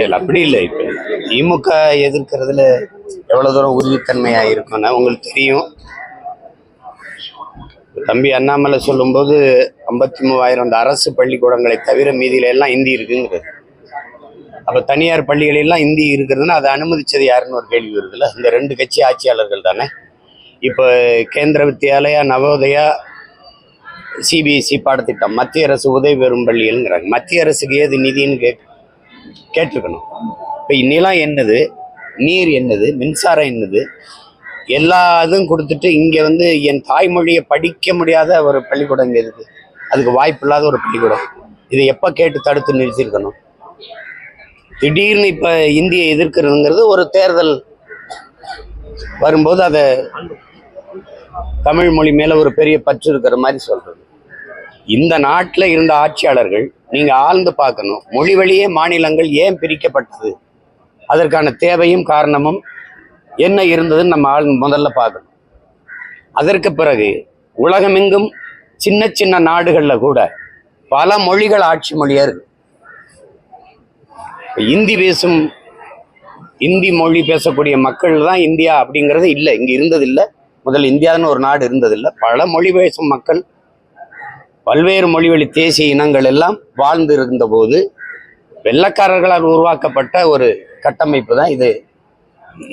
இல்ல அப்படி இல்லை. இப்ப திமுக எதிர்க்கிறதுல எவ்வளவு தூரம் உறுதித்தன்மையா இருக்கும்னா உங்களுக்கு தெரியும். தம்பி அண்ணாமலை சொல்லும்போது 53,000 அந்த அரசு பள்ளிக்கூடங்களை தவிர மீதியில எல்லாம் இந்தி இருக்குங்கிறது. அப்ப தனியார் பள்ளிகளெல்லாம் இந்தி இருக்கிறதுன்னா அதை அனுமதிச்சது யாருன்னு ஒரு கேள்வி வருதுல்ல. இந்த ரெண்டு கட்சி ஆட்சியாளர்கள் தானே. இப்போ கேந்திர வித்யாலயா, நவோதயா, சிபிஎஸ்இ பாடத்திட்டம், மத்திய அரசு உதவி பெறும் பள்ளிகள்ங்கிறாங்க. மத்திய அரசுக்கு ஏது நிதின்னு கேட்டிருக்கணும். இப்போ நிலம் என்னது, நீர் என்னது, மின்சாரம் என்னது, எல்லா இதுவும் கொடுத்துட்டு இங்கே என் தாய்மொழியை படிக்க முடியாத ஒரு பள்ளிக்கூடம் இங்கே இருக்குது. அதுக்கு வாய்ப்பு இல்லாத ஒரு பள்ளிக்கூடம். இதை எப்போ கேட்டு தடுத்து நிறுத்திருக்கணும். திடீர்னு இப்போ இந்தியை எதிர்க்கிறதுங்கிறது ஒரு தேர்தல் வரும்போது அதை தமிழ் மொழி மேலே ஒரு பெரிய பற்று இருக்கிற மாதிரி சொல்கிறது. இந்த நாட்டில் இருந்த ஆட்சியாளர்கள் நீங்கள் ஆழ்ந்து பார்க்கணும். மொழி வழியே மாநிலங்கள் ஏன் பிரிக்கப்பட்டது, அதற்கான தேவையும் காரணமும் என்ன இருந்ததுன்னு நம்ம முதல்ல பார்க்கணும். அதற்கு பிறகு உலகமெங்கும் சின்ன சின்ன நாடுகளில் கூட பல மொழிகள் ஆட்சி மொழியாக இருக்கு. இந்தி மொழி பேசக்கூடிய மக்கள் தான் இந்தியா அப்படிங்கிறது இல்லை, இங்கே இருந்ததில்லை. முதல்ல இந்தியான்னு ஒரு நாடு இருந்ததில்லை. பல மொழி பேசும் மக்கள், பல்வேறு மொழிவழி தேசிய இனங்கள் எல்லாம் வாழ்ந்து இருந்த போது வெள்ளைக்காரர்களால் உருவாக்கப்பட்ட ஒரு கட்டமைப்பு தான் இது.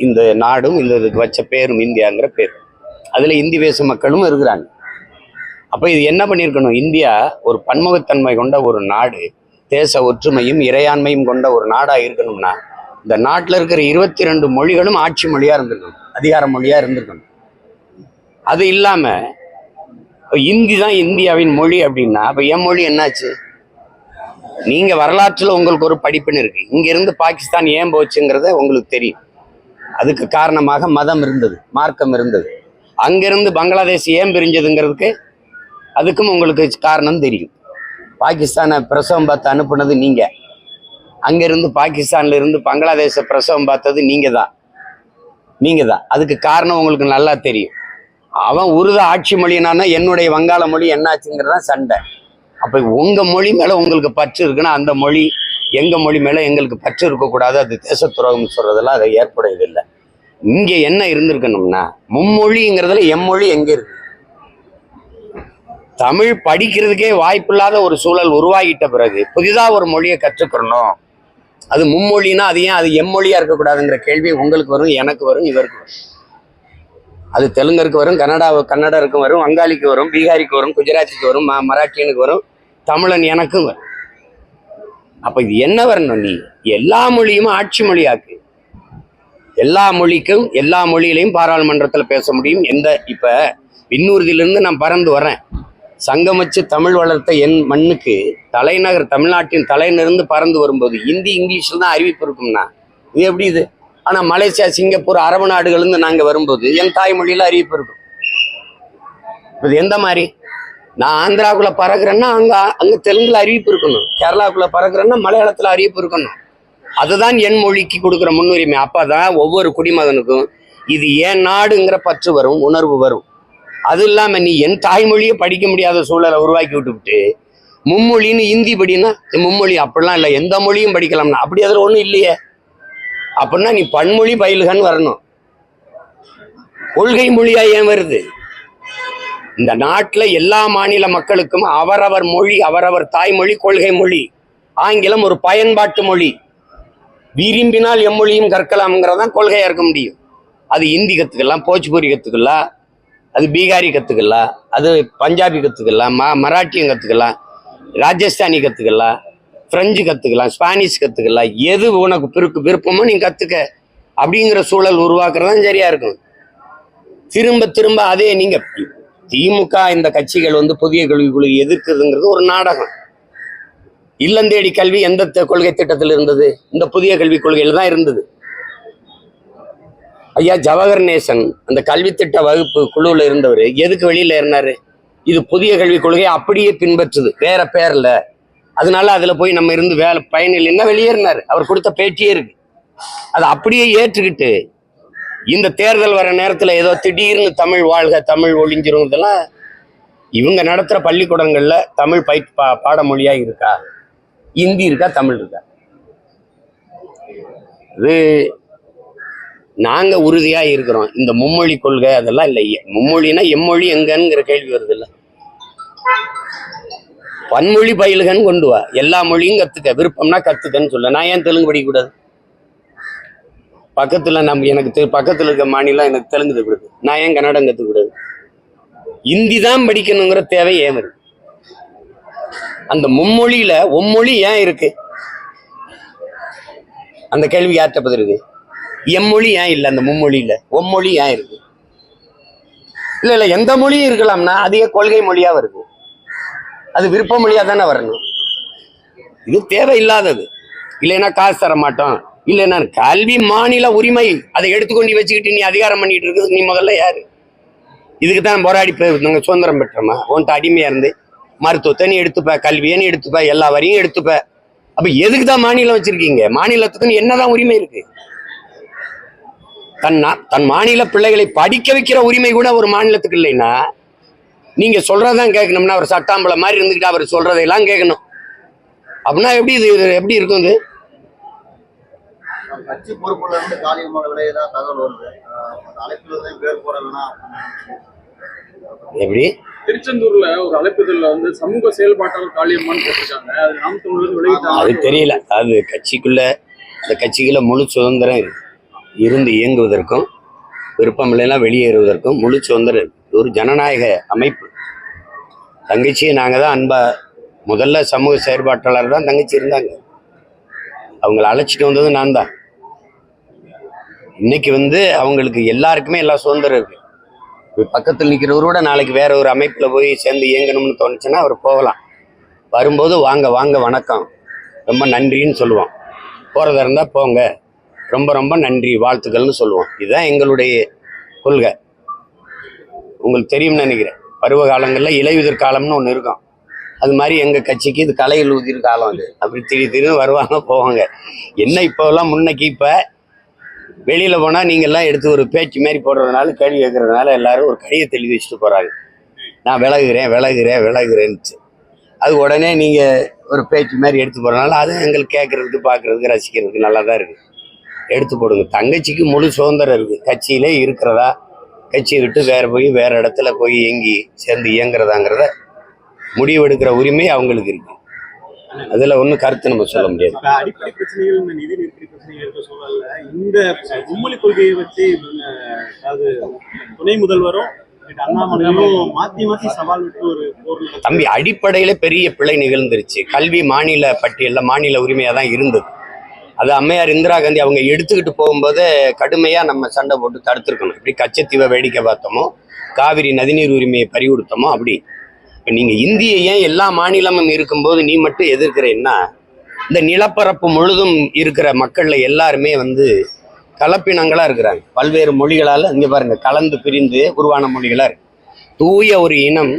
இந்த நாடும் இதுக்கு வச்ச பேரும் இந்தியாங்கிற பேர். அதில் இந்தி பேசும் மக்களும் இருக்கிறாங்க. அப்போ இது என்ன பண்ணியிருக்கணும், இந்தியா ஒரு பன்முகத்தன்மை கொண்ட ஒரு நாடு, தேச ஒற்றுமையும் இறையாண்மையும் கொண்ட ஒரு நாடாக இருக்கணும்னா இந்த நாட்டில் இருக்கிற 22 மொழிகளும் ஆட்சி மொழியாக இருந்திருக்கணும், அதிகார மொழியாக இருந்திருக்கணும். அது இல்லாமல் இந்தி தான் இந்தியாவின் மொழி அப்படின்னா அப்போ என் மொழி என்னாச்சு? நீங்கள் வரலாற்றில் உங்களுக்கு ஒரு படிப்புன்னு இருக்குது. இங்கேருந்து பாகிஸ்தான் ஏன் போச்சுங்கிறத உங்களுக்கு தெரியும். அதுக்கு காரணமாக மதம் இருந்தது, மார்க்கம் இருந்தது. அங்கிருந்து பங்களாதேஷ் ஏன் பிரிஞ்சதுங்கிறதுக்கு அதுக்கும் உங்களுக்கு காரணம் தெரியும். பாகிஸ்தானை பிரசவம் பார்த்து அனுப்புனது நீங்கள், அங்கேருந்து பாகிஸ்தான்ல இருந்து பங்களாதேஷை பிரசவம் பார்த்தது நீங்கள் தான். அதுக்கு காரணம் உங்களுக்கு நல்லா தெரியும். அவன் உருது ஆட்சி மொழினானா என்னுடைய வங்காள மொழி என்னாச்சுங்கிறதான் சண்டை. அப்போ உங்கள் மொழி மேலே உங்களுக்கு பற்று இருக்குன்னா அந்த மொழி எங்கள் மொழி மேலே எங்களுக்கு பற்று இருக்கக்கூடாது, அது தேச துரோகம் சொல்கிறதெல்லாம் அதை ஏற்புடையதில்லை. இங்கே என்ன இருந்திருக்கணும்னா மும்மொழிங்கிறதுல எம்மொழி எங்கே இருக்கு? தமிழ் படிக்கிறதுக்கே வாய்ப்பில்லாத ஒரு சூழல் உருவாகிட்ட பிறகு புதிதாக ஒரு மொழியை கற்றுக்கிறணும். அது மும்மொழினா அது ஏன் அது எம்மொழியாக இருக்கக்கூடாதுங்கிற கேள்வி உங்களுக்கு வரும், எனக்கு வரும், இவருக்கு வரும். அது தெலுங்கருக்கு வரும், கன்னடருக்கும் வரும், வங்காளிக்கு வரும், பீகாரிக்கு வரும், குஜராத்திக்கு வரும், மராட்டியனுக்கு வரும், தமிழன் எனக்கும் வரும். அப்போ இது என்ன வரணும், நீ எல்லா மொழியும் ஆட்சி மொழியாக்கு. எல்லா மொழிக்கும் எல்லா மொழியிலையும் பாராளுமன்றத்தில் பேச முடியும். இப்போ விண்ணூர்தியிலிருந்து நான் பறந்து வரேன், சங்கம் வச்சு தமிழ் வளர்த்த என் மண்ணுக்கு தலைநகர் தமிழ்நாட்டின் தலையிலிருந்து பறந்து வரும்போது ஹிந்தி இங்கிலீஷில் தான் அறிவிப்பு இருக்கும்னா இது எப்படி இது? ஆனால் மலேசியா, சிங்கப்பூர், அரபு நாடுகள்லேருந்து நாங்கள் வரும்போது என் தாய்மொழியில் அறிவிப்பு இருக்கும். இது எந்த மாதிரி? நான் ஆந்திராவுக்குள்ளே பறக்கிறேன்னா அங்கே தெலுங்குல அறிவிப்பு இருக்கணும், கேரளாவுக்குள்ளே பறக்கிறேன்னா மலையாளத்தில் அறிவிப்பு இருக்கணும். அதுதான் என் மொழிக்கு கொடுக்குற முன்னுரிமை. அப்போ தான் ஒவ்வொரு குடிமகனுக்கும் இது ஏன் நாடுங்கிற பற்று வரும், உணர்வு வரும். அது இல்லாமல் நீ என் தாய்மொழியை படிக்க முடியாத சூழலை உருவாக்கி விட்டுவிட்டு மும்மொழின்னு ஹிந்தி படினா மும்மொழி அப்படிலாம் இல்லை, எந்த மொழியும் படிக்கலாம்னா அப்படி அதில் ஒன்றும் இல்லையே. அப்படின்னா நீ பன்மொழி பயில்கன்னு வரணும். கொள்கை மொழியா ஏன் வருது? இந்த நாட்டில் எல்லா மாநில மக்களுக்கும் அவரவர் மொழி, அவரவர் தாய்மொழி கொள்கை மொழி. ஆங்கிலம் ஒரு பயன்பாட்டு மொழி. விரும்பினால் எம்மொழியும் கற்கலாம்ங்கிறதான் கொள்கையா இருக்க முடியும். அது ஹிந்தி கற்றுக்கலாம், போஜ்பூரி கற்றுக்கலாம், அது பீகாரி கற்றுக்கலாம், அது பஞ்சாபி கற்றுக்கலாம், மராட்டியம் கற்றுக்கலாம், ராஜஸ்தானி கற்றுக்கலாம், ஃப்ரெஞ்சு கற்றுக்கலாம், ஸ்பானிஷ் கற்றுக்கலாம். எது உனக்கு விருப்பமோ நீ கற்றுக்க அப்படிங்கிற சூழல் உருவாக்குறதான் சரியா இருக்கும். திரும்ப திரும்ப அதே நீங்கள் திமுக இந்த கட்சிகள் புதிய கல்விக்குழு எதிர்க்குதுங்கிறது ஒரு நாடகம். இல்லந்தேடி கல்வி எந்த கொள்கை திட்டத்தில் இருந்தது? இந்த புதிய கல்விக் கொள்கையில் தான் இருந்தது. ஐயா ஜவஹர் நேசன் அந்த கல்வி திட்ட வகுப்பு குழுவில் இருந்தவர் எதுக்கு வெளியில் ஏறினாரு? இது புதிய கல்விக் கொள்கையை அப்படியே பின்பற்றுது, வேற பேர்ல. அதனால அதில் போய் நம்ம இருந்து வேலை பயனில்லைன்னா வெளியேறினார். அவர் கொடுத்த பேட்டியே இருக்கு. அதை அப்படியே ஏற்றுக்கிட்டு இந்த தேர்தல் வர நேரத்தில் ஏதோ திடீர்னு தமிழ் வாழ்க, தமிழ் ஒழிஞ்சிரும், இதெல்லாம் இவங்க நடத்துகிற பள்ளிக்கூடங்களில் தமிழ் பாடமொழியாக இருக்கா? ஹிந்தி இருக்கா? தமிழ் இருக்கா? அது நாங்க உறுதியா இருக்கிறோம். இந்த மும்மொழி கொள்கை அதெல்லாம் இல்லை. மும்மொழினா எம்மொழி எங்கங்கிற கேள்வி வருது இல்ல. பன்மொழி பயிலுகன்னு கொண்டு வா, எல்லா மொழியும் கத்துக்க, விருப்பம்னா கத்துக்கன்னு சொல்ல. நான் ஏன் தெலுங்கு படிக்கக்கூடாது? பக்கத்துல எனக்கு பக்கத்துல இருக்க மாநிலம் எனக்கு தெலுங்கு தெரியாது, நான் ஏன் கன்னடம் கத்துக்கூடாது? இந்தி தான் படிக்கணுங்கிற தேவை ஏன் இருக்கு? அந்த மும்மொழியில ஒம்மொழி ஏன் இருக்கு? அந்த கேள்வி யார்கிட்ட பதில் இருக்கு? எம்மொழி ஏன் இல்லை அந்த மும்மொழியில? ஒம்மொழி ஏன் இருக்கு? இல்ல எந்த மொழியும் இருக்கலாம்னா அதிக கொள்கை மொழியா வருது. அது விருப்ப மொழியா தானே வரணும். இது தேவையில்லாதது. இல்லைன்னா காசு தர மாட்டோம், இல்லைன்னா கல்வி மாநில உரிமை, அதை எடுத்துக்கொண்டு வச்சுக்கிட்டு நீ அதிகாரம் பண்ணிட்டு இருக்குது. நீ முதல்ல யாரு? இதுக்கு தான் போராடி நாங்கள் சுதந்திரம் பெற்றோமா? உன்ட்டு அடிமையா இருந்து மருத்துவத்தை நீ எடுத்துப்ப, கல்வியை நீ எடுத்துப்ப, எல்லா வரையும் எடுத்துப்ப. அப்ப எதுக்கு தான் மாநிலம் வச்சிருக்கீங்க? மாநிலத்துக்கு என்னதான் உரிமை இருக்கு? தன் மாநில பிள்ளைகளை படிக்க வைக்கிற உரிமை கூட ஒரு மாநிலத்துக்கு இல்லைன்னா நீங்க சொல்றதான் கேட்கணும்னா அவர் சட்டாம்பளை மாதிரி இருந்துக்கிட்டு அவர் சொல்றதையெல்லாம் கேட்கணும். அப்படின்னா எப்படி இது எப்படி இருக்கும்? இது கட்சி பொறுப்புல இருந்து காலியமாக விடையதான் தகவல் வருது. அழைப்புல பேர் போடலன்னா எப்படி? திருச்செந்தூர்ல ஒரு அழைப்புதல்ல சமூக செயல்பாட்டாளர் காளியம்மான்னு போட்டிருக்காங்க. அது நாம் தமிழர் விளைவிட்டாங்க. அது தெரியல. அது கட்சிக்குள்ள இந்த கட்சிக்குள்ள முழு சுதந்திரம் இருந்து இயங்குவதற்கும் விருப்பம் இல்லைன்னா வெளியேறுவதற்கும் முழு சுதந்திரம் இருக்கு. ஒரு ஜனநாயக அமைப்பு. தங்கச்சியை நாங்கள் தான் அன்பா முதல்ல சமூக செயற்பாட்டாளர் தான் தங்கச்சி இருந்தாங்க. அவங்கள அழைச்சிட்டு வந்தது நான் தான். இன்னைக்கு அவங்களுக்கு எல்லாருக்குமே எல்லா சுதந்திரம் இருக்கு. பக்கத்தில் நிற்கிறவரோட நாளைக்கு வேற ஒரு அமைப்புல போய் சேர்ந்து இயங்கணும்னு தோணுச்சுன்னா அவர் போகலாம். வரும்போது வாங்க வாங்க வணக்கம் ரொம்ப நன்றின்னு சொல்லுவோம். போறதா இருந்தா போங்க ரொம்ப ரொம்ப நன்றி வாழ்த்துக்கள்னு சொல்லுவோம். இதுதான் எங்களுடைய கொள்கை. உங்களுக்கு தெரியும்னு நினைக்கிறேன். பருவ காலங்களில் இலையுதிர் காலம்னு ஒன்று இருக்கும். அது மாதிரி எங்கள் கட்சிக்கு இது கலையில் உதிர் காலம். அது அப்படி திடீர்னு வருவாங்க போவாங்க. என்ன இப்போலாம் முன்னைக்கு இப்போ வெளியில் போனால் நீங்கள்லாம் எடுத்து ஒரு பேச்சு மாரி போடுறதுனால கேள்வி கேட்கறதுனால எல்லாரும் ஒரு கடிதத்தை எழுதி வச்சுட்டு போகிறாங்க. நான் விலகுறேன்னுச்சு. அது உடனே நீங்கள் ஒரு பேச்சு மாதிரி எடுத்து போகிறதுனால அது எங்களுக்கு கேட்குறதுக்கு பார்க்குறதுக்கு ரசிக்கிறதுக்கு நல்லா தான் இருக்குது. எடுத்து போடுங்க. தங்கச்சிக்கு முழு சுதந்திரம் இருக்குது. கட்சியிலே இருக்கிறதா, கட்சியை விட்டு வேற இடத்துல போய் சேர்ந்து இயங்குறதாங்கிறத முடிவெடுக்கிற உரிமை அவங்களுக்கு இருக்கு. அதுல ஒன்றும் கருத்து நம்ம சொல்ல முடியாது. அடிப்படை பிரச்சனைகள், இந்த நிதி நெருக்கடி பிரச்சனைகள் இருக்க சூழல்ல இந்த மும்மொழி கொள்கையை வச்சு அதாவது துணை முதல்வரும் அண்ணாமலையும் மாத்தி சவால் விட்டு ஒரு போர். தம்பி, அடிப்படையில பெரிய பிழை நிகழ்ந்துருச்சு. கல்வி மாநில பட்டியல்ல மாநில உரிமையா தான் இருந்தது. அது அம்மையார் இந்திரா காந்தி அவங்க எடுத்துக்கிட்டு போகும்போது கடுமையா நம்ம சண்டை போட்டு தடுத்துருக்கணும். இப்படி கச்சத்தீவை வேடிக்கை பார்த்தோமோ, காவிரி நதிநீர் உரிமையை பறிகொடுத்தோமோ அப்படி. இப்போ நீங்க இந்திய ஏன் எல்லா மாநிலமும் இருக்கும்போது நீ மட்டும் எதிர்க்கிறேன்னா, இந்த நிலப்பரப்பு முழுதும் இருக்கிற மக்கள்ல எல்லாருமே கலப்பினங்களா இருக்கிறாங்க. பல்வேறு மொழிகளால இங்க பாருங்க கலந்து பிரிந்து உருவான மொழிகளா இருக்கு. தூய ஒரு இனம்.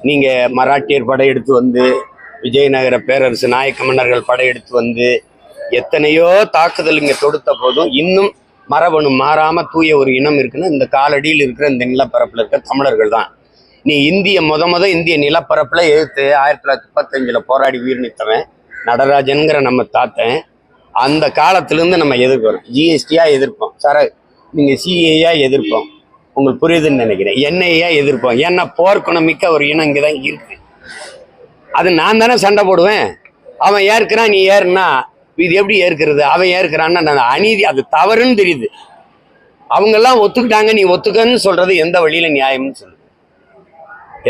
நீங்க மராட்டியர் படையெடுத்து விஜயநகர பேரரசு நாயக்க மன்னர்கள் படையெடுத்து எத்தனையோ தாக்குதல் இங்க தொடுத்த போதும் இன்னும் மரபணு மாறாம தூய ஒரு இனம் இருக்குன்னு இந்த காலடியில் இருக்கிற இந்த நிலப்பரப்புல இருக்க தமிழர்கள் தான். நீ இந்திய நிலப்பரப்புல எதிர்த்து 1935 போராடி உயிர் நீத்தவன் நடராஜன்கிற நம்ம தாத்தன். அந்த காலத்திலிருந்து நம்ம எதிர்க்கிறோம். ஜிஎஸ்டியா எதிர்ப்போம், நீங்க சிஏயா எதிர்ப்போம். உங்களுக்கு புரியுதுன்னு நினைக்கிறேன். என்ஐயா எதிர்ப்போம். ஏன்னா போர்க்குணமிக்க ஒரு இனம் இங்கதான் இருக்கு. அது நான் தானே சண்டை போடுவேன். அவன் ஏற்கிறான், நீ ஏறுனா இது எப்படி ஏற்கிறது? அவன் ஏற்கிறான்னா அநீதி, அது தவறுன்னு தெரியுது. அவங்க எல்லாம் ஒத்துக்கிட்டாங்க, நீ ஒத்துக்கன்னு சொல்றது எந்த வழியில நியாயம்னு சொல்லுங்க.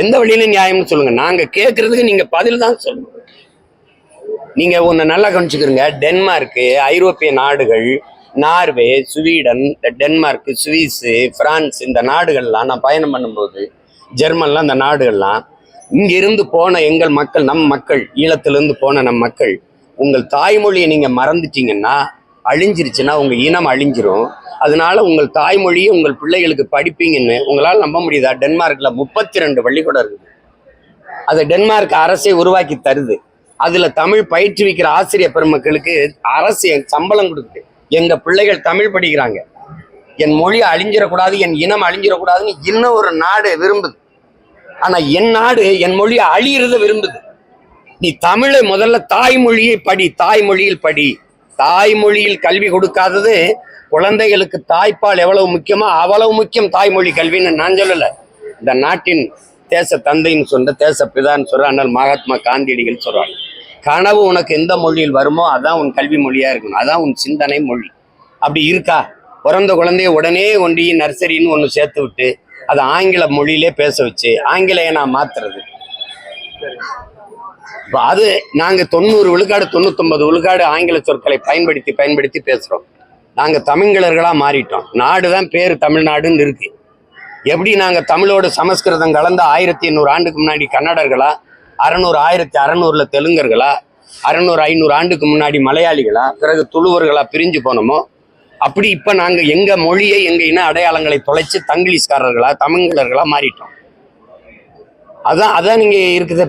எந்த வழியில நியாயம்னு சொல்லுங்க. நாங்க கேட்கறதுக்கு நீங்க பதில் தான் சொல்லணும். நீங்க ஒன்னு நல்லா கவனிச்சுக்கிறீங்க. டென்மார்க்கு, ஐரோப்பிய நாடுகள், Norway, Sweden, Denmark, Swiss, France, இந்த நாடுகள்லாம் நான் பயணம் பண்ணும்போது, ஜெர்மன்லாம் இந்த நாடுகள்லாம் இங்கிருந்து போன எங்கள் மக்கள், நம் மக்கள், ஈழத்திலிருந்து போன நம் மக்கள், உங்கள் தாய்மொழியை நீங்க மறந்துட்டீங்கன்னா அழிஞ்சிருச்சுன்னா உங்க இனம் அழிஞ்சிரும். அதனால உங்கள் தாய்மொழியை உங்கள் பிள்ளைகளுக்கு படிப்பீங்கன்னு உங்களால் நம்ப முடியுதா? டென்மார்க்ல 32 பள்ளிக்கூடம் இருக்குது. அதை டென்மார்க் அரசே உருவாக்கி தருது. அதுல தமிழ் பயிற்றுவிக்கிற ஆசிரியர் பெருமக்களுக்கு அரசு சம்பளம் கொடுக்குது. எங்க பிள்ளைகள் தமிழ் படிக்கிறாங்க. என் மொழி அழிஞ்சிடக்கூடாது, என் இனம் அழிஞ்சிடக்கூடாதுன்னு இன்னும் ஒரு நாடு விரும்புது. ஆனா என் நாடு என் மொழியை அழியிறத விரும்புது. நீ தமிழை முதல்ல தாய்மொழியை படி, தாய்மொழியில் படி. தாய்மொழியில் கல்வி கொடுக்காதது குழந்தைகளுக்கு தாய்ப்பால் எவ்வளவு முக்கியமோ அவ்வளவு முக்கியம் தாய்மொழி கல்வின்னு நான் சொல்லல. இந்த நாட்டின் தேச தந்தைன்னு சொல்ற தேச பிதான்னு சொல்ற அண்ணல் மகாத்மா காந்தியடிகள் சொல்றாங்க. கனவு உனக்கு எந்த மொழியில் வருமோ அதான் உன் கல்வி மொழியா இருக்கணும், அதான் உன் சிந்தனை மொழி. அப்படி இருக்கா? பிறந்த குழந்தைய உடனே கொண்டு நர்சரின்னு ஒன்று சேர்த்து விட்டு அதை ஆங்கில மொழியிலே பேச வச்சு ஆங்கிலேயனா மாத்துறது. இப்போ அது நாங்கள் 90 விழுக்காடு 99 விழுக்காடு ஆங்கில சொற்களை பயன்படுத்தி பேசுகிறோம். நாங்கள் தமிழர்களாக மாறிட்டோம். நாடு தான் பேர் தமிழ்நாடுன்னு இருக்கு. எப்படி நாங்கள் தமிழோட சமஸ்கிருதம் கலந்த 1800 ஆண்டுக்கு முன்னாடி கன்னடர்களா, 1600 தெலுங்கர்களா, 500 ஆண்டுக்கு முன்னாடி மலையாளிகளா, பிறகு துளுவர்களா பிரிஞ்சு போனோமோ அப்படி இப்போ நாங்கள் எங்கள் மொழியை எங்கள் இன அடையாளங்களை தொலைச்சு தங்கிலீஷ்காரர்களா தமிழர்களா மாறிட்டோம். அதான் நீங்கள் இருக்குது.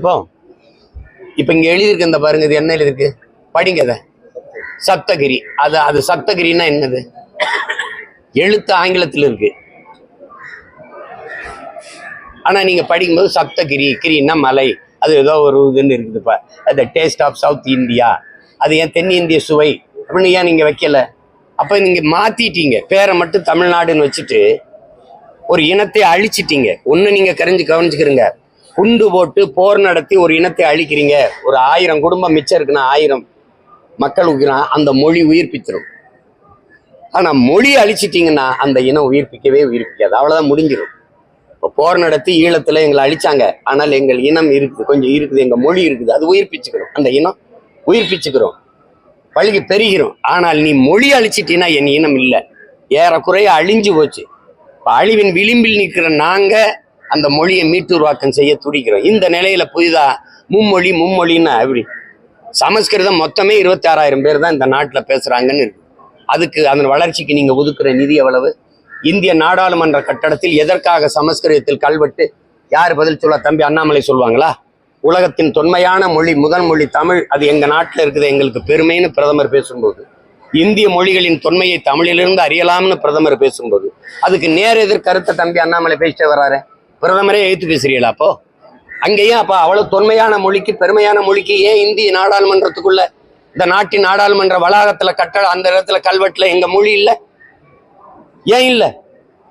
இப்போ இங்கே எழுதியிருக்கு இந்த பாருங்க, இது என்ன எழுதிருக்கு படிங்க. அதை சப்தகிரி. அது சப்தகிரின்னா என்னது? எழுத்து ஆங்கிலத்தில் இருக்கு. ஆனா நீங்க படிக்கும்போது சப்தகிரி, கிரின்னா மலை, அது ஏதோ ஒரு இதுன்னு இருக்குதுப்பா. The taste of South India, அது ஏன் தென்னிந்திய சுவை அப்படின்னு ஏன் நீங்க வைக்கல? அப்ப நீங்க மாத்திட்டீங்க, பேரை மட்டும் தமிழ்நாடுன்னு வச்சுட்டு ஒரு இனத்தை அழிச்சிட்டீங்க. ஒண்ணு நீங்க கவனிச்சுக்கிறீங்க, குண்டு போட்டு போர் நடத்தி ஒரு இனத்தை அழிக்கிறீங்க. ஒரு 1000 குடும்பம் மிச்சம் இருக்குன்னா 1000 மக்களுக்கு அந்த மொழி உயிர்ப்பிச்சிடும். ஆனா மொழி அழிச்சிட்டீங்கன்னா அந்த இனம் உயிர்ப்பிக்காது, அவ்வளவுதான், முடிஞ்சிடும். இப்போ போர் நடத்தி ஈழத்துல எங்களை அழிச்சாங்க, ஆனால் எங்கள் இனம் இருக்குது, கொஞ்சம் இருக்குது, எங்க மொழி இருக்குது, அது உயிர்ப்பிச்சுக்கிறோம், அந்த இனம் உயிர்ப்பிச்சுக்கிறோம், பழகி பெருகிறோம். ஆனால் நீ மொழி அழிச்சிட்டீங்கன்னா என் இனம் இல்லை, ஏறக்குறைய அழிஞ்சு போச்சு. அழிவின் விளிம்பில் நிற்கிற நாங்க அந்த மொழியை மீட்டுருவாக்கம் செய்ய துடிக்கிறோம். இந்த நிலையில புதிதா மும்மொழின்னா எப்படி? சமஸ்கிருதம் மொத்தமே 26,000 பேர் தான் இந்த நாட்டில் பேசுறாங்கன்னு இருக்கு. அதுக்கு அதன் வளர்ச்சிக்கு நீங்க ஒதுக்குற நிதி எவ்வளவு? இந்திய நாடாளுமன்ற கட்டடத்தில் எதற்காக சமஸ்கிருதத்தில் கல்வெட்டு? யார் பதில் சொல்ல? தம்பி அண்ணாமலை சொல்லுவாங்களா? உலகத்தின் தொன்மையான மொழி, முதல் மொழி தமிழ், அது எங்க நாட்டில் இருக்குது, எங்களுக்கு பெருமைன்னு பிரதமர் பேசும்போது, இந்திய மொழிகளின் தொன்மையை தமிழிலிருந்து அறியலாம்னு பிரதமர் பேசும்போது, அதுக்கு நேர் எதிர் கருத்தை தம்பி அண்ணாமலை பேசிட்டே வர்றாரு. பிரதமரே எழுத்து பேசுறீங்களா? அப்போ அங்கேயும் அப்ப அவ்வளவு தொன்மையான மொழிக்கு, பெருமையான மொழிக்கு ஏன் இந்திய நாடாளுமன்றத்துக்குள்ள, இந்த நாட்டின் நாடாளுமன்ற வளாகத்துல கட்டட அந்த இடத்துல கல்வெட்டுல எங்க மொழி இல்லை? ஏன் இல்லை?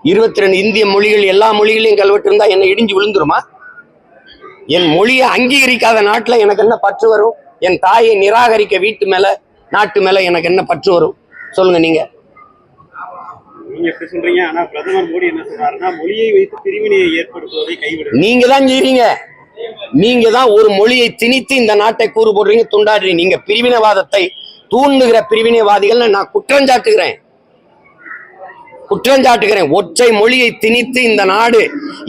22 இந்திய மொழிகள், எல்லா மொழிகளையும் கல்வெட்டு இருந்தா என்ன இடிஞ்சு விழுந்துருமா? என் மொழியை அங்கீகரிக்காத நாட்டுல எனக்கு என்ன பற்று வரும்? என் தாயை நிராகரிக்க வீட்டு மேல, நாட்டு மேல எனக்கு என்ன பற்று வரும்? சொல்லுங்க நீங்க எப்படி சொல்றீங்க? ஆனா பிரதமர் மோடி என்ன சொல்றாருன்னா, மொழியை வைத்து பிரிவினையை ஏற்படுத்துவதை கைவிடு. நீங்க தான் செய்றீங்க. நீங்க தான் ஒரு மொழியை திணித்து இந்த நாட்டை கூறு போடுறீங்க, துண்டாடுறீங்க. நீங்க பிரிவினைவாதத்தை தூண்டுகிற பிரிவினைவாதிகள் நான் குற்றம் சாட்டுகிறேன். ஒற்றை மொழியை திணித்து இந்த நாடு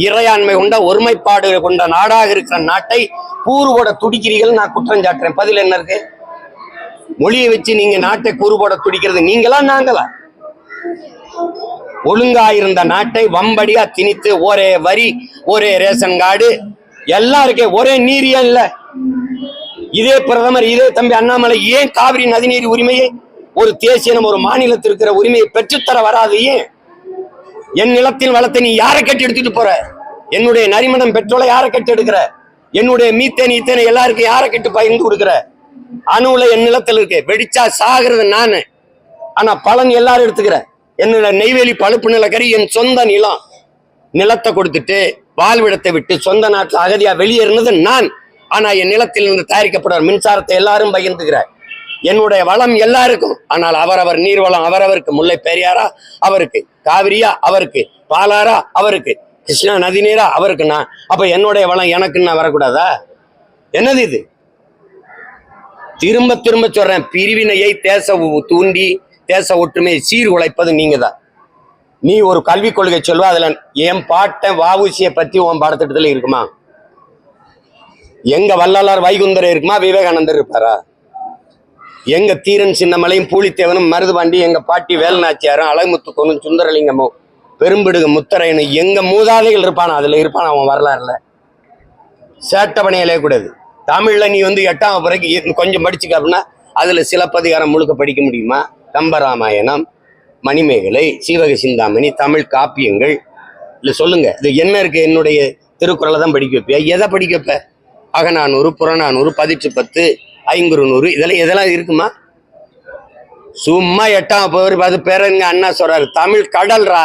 இறையாண்மை கொண்ட, ஒருமைப்பாடு கொண்ட நாடாக இருக்கிற நாட்டை கூறு போட துடிக்கிறீர்கள், நான் குற்றம் சாட்டுறேன். பதில் என்ன இருக்கு? மொழியை வச்சு நீங்க நாட்டை கூறு போட துடிக்கிறது நீங்களா நாங்களா? ஒழுங்காயிருந்த நாட்டை வம்படியா திணித்து ஒரே வரி, ஒரே ரேஷன் கார்டு எல்லாம் இருக்கே, ஒரே நீரியா இல்ல. இதே பிரதமர், இதே தம்பி அண்ணாமலை ஏன் காவிரி நதிநீர் உரிமையை, ஒரு தேசிய ஒரு மாநிலத்தில் இருக்கிற உரிமையை பெற்றுத்தர வராது? ஏன்? என் நிலத்தில் வளத்தை நீ யாரை கட்டி எடுத்துட்டு போற? என்னுடைய நரிமணம் பெட்ரோலை யாரை கட்டி எடுக்கிற? என்னுடைய மீத்தேன் ஈத்தேனை எல்லாருக்கும் யாரை கட்டி பகிர்ந்து கொடுக்குற? அணுவுல என் நிலத்தில் இருக்கு, வெடிச்சா சாகிறது நானு, ஆனா பலன் எல்லாரும் எடுத்துக்கிற. என்னோட நெய்வேலி பழுப்பு நிலக்கரி என் சொந்த நிலம், நிலத்தை கொடுத்துட்டு வாழ்விடத்தை விட்டு சொந்த நாட்டில் அகதியா வெளியேறினது நான். ஆனா என் நிலத்தில் இருந்து தயாரிக்கப்படுற மின்சாரத்தை எல்லாரும் பகிர்ந்துக்கிற. என்னுடைய வளம் எல்லாருக்கும், ஆனால் அவரவர் நீர்வளம் அவரவருக்கு. முல்லை பெரியாரா அவருக்கு, காவிரியா அவருக்கு, பாலாரா அவருக்கு, கிருஷ்ணா நதி நீரா அவருக்கு. நான் அப்ப என்னுடைய வளம் எனக்குன்னு வரக்கூடாதா? என்னது இது? திரும்ப திரும்ப சொல்றேன், பிரிவினையை தூண்டி தேச ஒற்றுமையை சீர்குலைப்பது நீங்க தான். நீ ஒரு கல்விக் கொள்கை சொல்வா, அதுல என் பாட்டன் வஉசியை பத்தி உன் பாடத்திட்டத்துல இருக்குமா? எங்க வள்ளலார் வைகுந்தர் இருக்குமா? விவேகானந்தர் இருப்பாரா? எங்க தீரன் சின்னமலையும் பூலித்தேவனும் மருதுபாண்டி, எங்க பாட்டி வேலுநாச்சியாரும் அழகுமுத்துக்கோனும் சுந்தரலிங்கமும் பெரும்பிடுக முத்தரையனும் எங்க மூதாதைகள் இருப்பானா? அதுல இருப்பானா? அவன் வரலாறுல சேட்டப்பனையிலே கூடாது. தமிழ்ல நீ 8ஆம் வகுப்பு கொஞ்சம் படிச்சுக்க அப்படின்னா அதுல சிலப்பதிகாரம் முழுக்க படிக்க முடியுமா? கம்பராமாயணம், மணிமேகலை, சீவக சிந்தாமணி, தமிழ் காப்பியங்கள் இல்ல சொல்லுங்க. இது என்ன இருக்கு? என்னுடைய திருக்குறளை தான் படிக்க வைப்பியா? எதை படிக்க வைப்ப? அகநானூறு, புறநானூறு, 10 10, 500 இதெல்லாம் இருக்குமா? சும்மா 8ஆம் வகுப்பு அது பேருங்க அண்ணா சொல்றாரு, தமிழ் கடல்ரா,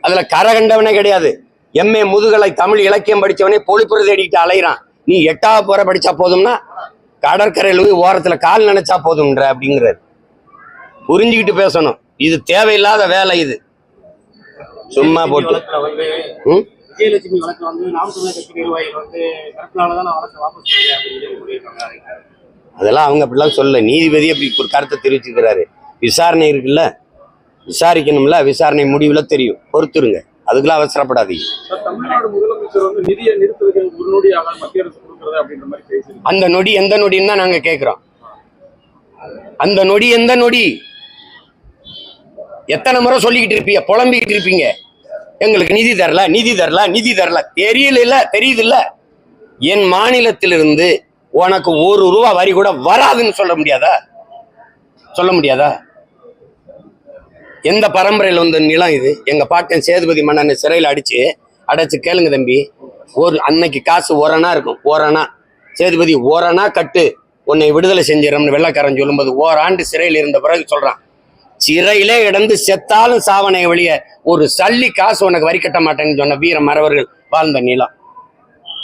அதுல கரை கண்டவனே கிடையாது. எம்ஏ முதுகலை தமிழ் இலக்கியம் படிச்சவனே பொழிப்புரை தேடிக்கிட்டு அலைகிறான். நீ 8ஆவது போற படிச்சா போதும்னா கடற்கரையில் போய் ஓரத்துல கால் நினைச்சா போதும்ன்ற அப்படிங்கிறாரு. புரிஞ்சுக்கிட்டு பேசணும். இது தேவையில்லாத வேலை. இது சும்மா போட்டு விஜயலட்சுமி வழக்கு வந்து நாம் தமிழர் கட்சி நிர்வாகிகள் வந்து கருத்தினாலதான் நான் வழக்கு வாபஸ் செய்யறேன் அப்படின்னு சொல்லியிருக்காங்க. அதெல்லாம் அவங்க அப்படிலாம் சொல்ல. நீதிபதி அப்படி ஒரு கருத்தை தெரிவிச்சுக்கிறாரு. விசாரணை இருக்குல்ல, விசாரிக்கணும்ல, விசாரணை முடிவுல தெரியும், பொறுத்துருங்க, அதுக்கெல்லாம் அவசரப்படாதீங்க. தமிழ்நாடு முதலமைச்சர் வந்து நிதியை நிறுத்துவதற்கு முன்னோடியாக மத்திய அரசு கொடுக்கறது அப்படின்ற மாதிரி பேசி அந்த நொடி எந்த நொடின்னு தான் நாங்க கேட்கிறோம். அந்த நொடி எந்த நொடி? எத்தனை முறை சொல்லிக்கிட்டு இருப்பீங்க, புலம்பிக்கிட்டு இருப்பீங்க, எங்களுக்கு நிதி தரல, நிதி தரல, நிதி தரல. தெரியல, தெரியுது இல்ல? என் மாநிலத்திலிருந்து உனக்கு ₹1 வரி கூட வராதுன்னு சொல்ல முடியாதா? சொல்ல முடியாதா? எந்த பரம்பரையில் வந்த நிலம் இது? எங்க பாட்டன் சேதுபதி மன்னனை சிறையில் அடைச்சு கேளுங்க தம்பி. அன்னைக்கு காசு ஓரணா இருக்கும். ஓரணா சேதுபதி ஓரணா கட்டு, உன்னை விடுதலை செஞ்சிடறோம்னு வெள்ளைக்காரன் சொல்லும்போது ஓராண்டு சிறையில் இருந்த பிறகு சொல்றான், சிறையிலே இடந்து செத்தாலும் சாவனை வழிய ஒரு சல்லி காசு உனக்கு வரி கட்ட மாட்டேன்னு சொன்ன வீர மறவர்கள் வாழ்ந்த நிலம்.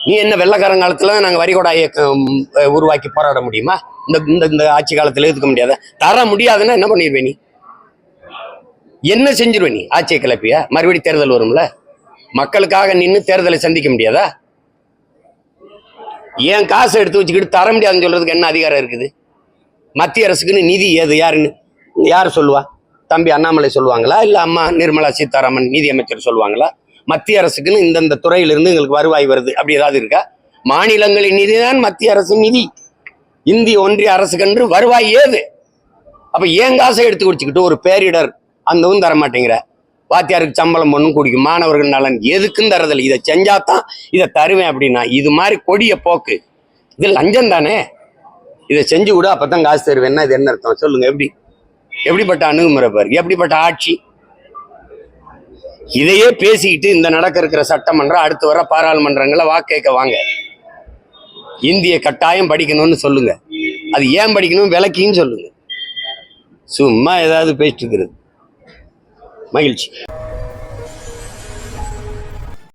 நீ என்ன வெள்ளைக்காரங்காலத்துல நாங்க வரிகொடா இயக்கம் உருவாக்கி போராட முடியுமா? இந்த ஆட்சி காலத்துல எதுக்க முடியாத? தர முடியாதுன்னா என்ன பண்ணிடுவே? நீ என்ன செஞ்சிருவே? நீ ஆட்சியை கிளப்பியா? மறுபடியும் தேர்தல் வரும்ல, மக்களுக்காக நின்று தேர்தலை சந்திக்க முடியாதா? ஏன் காசை எடுத்து வச்சுக்கிட்டு தர முடியாதுன்னு சொல்றதுக்கு என்ன அதிகாரம் இருக்குது? மத்திய அரசுக்குன்னு நிதி ஏது யார் சொல்லுவா? தம்பி அண்ணாமலை சொல்லுவாங்களா, இல்ல அம்மா நிர்மலா சீதாராமன் நீதி அமைச்சர் சொல்லுவாங்களா? மத்திய அரசுக்குன்னு இந்தந்த துறையிலிருந்து எங்களுக்கு வருவாய் வருது அப்படி ஏதாவது இருக்கா? மாநிலங்களின் நிதி தான் மத்திய அரசு நிதி. இந்திய ஒன்றிய அரசுக்கென்று வருவாய் ஏது? அப்ப ஏன் காசை எடுத்து குடிச்சுக்கிட்டு ஒரு பேரிடர் அந்தவும் தர மாட்டேங்கிற? வாத்தியாருக்கு சம்பளம் ஒன்றும் குடிக்கும், மாணவர்கள் நலன் எதுக்கும் தரதில்லை. இதை செஞ்சாதான் இதை தருவேன் அப்படின்னா இது மாதிரி கொடிய போக்கு. இது லஞ்சம் தானே. இதை செஞ்சு விட அப்பதான் காசு தருவேன்னா இது என்ன அர்த்தம் சொல்லுங்க? எப்படிப்பட்ட அணுகுமுறை பாரு, எப்படிப்பட்ட ஆட்சி? இதையே பேசிக்கிட்டு இந்த நடக்க இருக்கிற சட்டமன்றம், அடுத்து வர பாராளுமன்றங்களை வாக்கேற்க வாங்க, இந்திய கட்டாயம் படிக்கணும்னு சொல்லுங்க. அது ஏன் படிக்கணும் விளக்கின்னு சொல்லுங்க. சும்மா ஏதாவது பேசிட்டு இருக்கிறது. மகிழ்ச்சி.